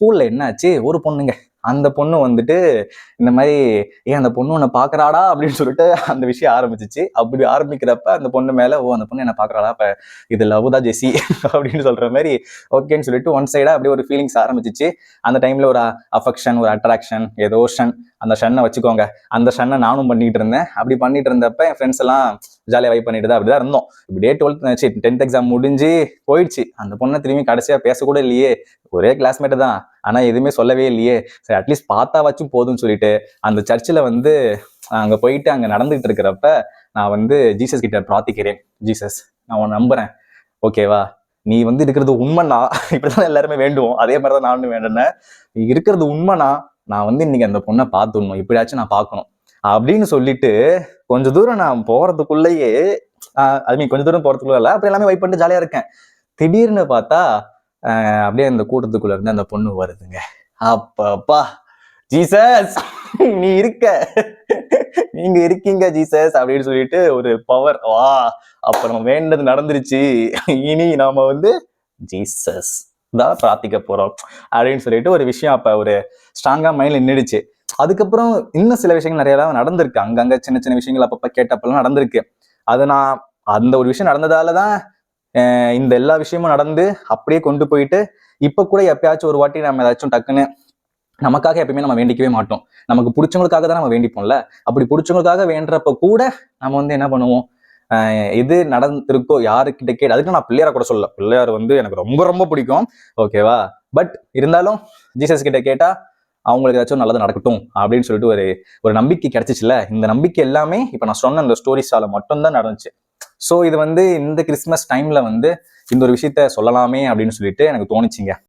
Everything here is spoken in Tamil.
ஸ்கூல்ல என்னாச்சு, ஒரு பொண்ணுங்க, அந்த பொண்ணு வந்துட்டு இந்த மாதிரி அந்த பொண்ணு உன்னை பாக்குறாடா அப்படின்னு சொல்லிட்டு அந்த விஷயம் ஆரம்பிச்சிச்சு. அப்படி ஆரம்பிக்கிறப்ப அந்த பொண்ணு மேல அந்த பொண்ணு என்ன பாக்குறாடா, இப்ப இது லவ் தான் ஜெசி அப்படின்னு சொல்ற மாதிரி ஓகேன்னு சொல்லிட்டு ஒன் சைடா அப்படி ஒரு ஃபீலிங்ஸ் ஆரம்பிச்சிச்சு. அந்த டைம்ல ஒரு அஃபெக்ஷன், ஒரு அட்ராக்ஷன், ஏதோ அந்த ஷன்னை வச்சுக்கோங்க, அந்த ஷன்னை நானும் பண்ணிட்டு இருந்தேன். அப்படி பண்ணிட்டு இருந்தப்ப என் ஃப்ரெண்ட்ஸ் எல்லாம் ஜாலியா வைப் பண்ணிட்டு தான் அப்படிதான் இருந்தோம். இப்படியே 10th எக்ஸாம் முடிஞ்சு போயிடுச்சு. அந்த பொண்ணை திரும்பி கடைசியா பேசக்கூட இல்லையே, ஒரே கிளாஸ்மேட் தான், ஆனா எதுவுமே சொல்லவே இல்லையே, சரி அட்லீஸ்ட் பார்த்தா வச்சும் போதும்னு சொல்லிட்டு அந்த சர்ச்சில் அங்க போயிட்டு அங்க நடந்துகிட்டு இருக்கிறப்ப நான் ஜீசஸ் கிட்ட பிரார்த்திக்கிறேன். ஜீசஸ், நான் உன்னை நம்புறேன், ஓகேவா, நீ இருக்கிறது உண்மைனா, இப்படிதான் எல்லாருமே வேண்டுவோம், அதே மாதிரிதான் நானும் வேண்டினேன். நீ இருக்கிறது உண்மைனா நான் இன்னைக்கு அந்த பொண்ணை பார்த்துடணும், எப்படியாச்சும் நான் பார்க்கணும் அப்படின்னு சொல்லிட்டு கொஞ்ச தூரம் நான் போறதுக்குள்ளேயே, கொஞ்ச தூரம் போறதுக்குள்ள அப்படி எல்லாமே வைப் பண்ணிட்டு ஜாலியா இருக்கேன். திடீர்னு பார்த்தா அப்படியே அந்த கூட்டத்துக்குள்ள இருந்து அந்த பொண்ணு வருதுங்க. அப்பப்பா, ஜீசஸ் நீ நீங்க இருக்கீங்க ஜீசஸ் அப்படின்னு சொல்லிட்டு ஒரு பவர், வா அப்ப நம்ம வேண்டது நடந்துருச்சு, இனி நாம ஜீசஸ் தான் பிரார்த்திக்க போறோம் அப்படின்னு சொல்லிட்டு ஒரு விஷயம் அப்ப ஒரு ஸ்ட்ராங்கா மைண்ட்ல நின்றுடுச்சு. அதுக்கப்புறம் இன்னும் சில விஷயங்கள் நிறைய நடந்திருக்கு, அங்கங்க சின்ன சின்ன விஷயங்கள் அப்பப்ப கேட்டப்பெல்லாம் நடந்திருக்கு. அது நான் அந்த ஒரு விஷயம் நடந்ததாலதான் இந்த எல்லா விஷயமும் நடந்து அப்படியே கொண்டு போயிட்டு இப்ப கூட எப்பயாச்சும் ஒரு வாட்டி நம்ம ஏதாச்சும் டக்குன்னு நமக்காக எப்பயுமே நம்ம வேண்டிக்கவே மாட்டோம், நமக்கு பிடிச்சவங்களுக்காக தான் நம்ம வேண்டிப்போம்ல. அப்படி பிடிச்சவங்களுக்காக வேண்டப்ப கூட நம்ம என்ன பண்ணுவோம், எது நடந்திருக்கோ யாருக்கிட்ட கேட்டு, அதுக்கு நான் பிள்ளையார கூட சொல்லல, பிள்ளையார் எனக்கு ரொம்ப ரொம்ப பிடிக்கும், ஓகேவா, பட் இருந்தாலும் ஜீசஸ் கிட்ட கேட்டா அவங்களுக்கு ஏதாச்சும் நல்லது நடக்கட்டும் அப்படின்னு சொல்லிட்டு ஒரு நம்பிக்கை கிடைச்சிச்சுல. இந்த நம்பிக்கை எல்லாமே இப்ப நான் சொன்ன இந்த ஸ்டோரிஸால மட்டும்தான் நடந்துச்சு. ஸோ இது இந்த கிறிஸ்மஸ் டைம்ல இந்த ஒரு விஷயத்த சொல்லலாமே அப்படின்னு சொல்லிட்டு எனக்கு தோணுச்சுங்க.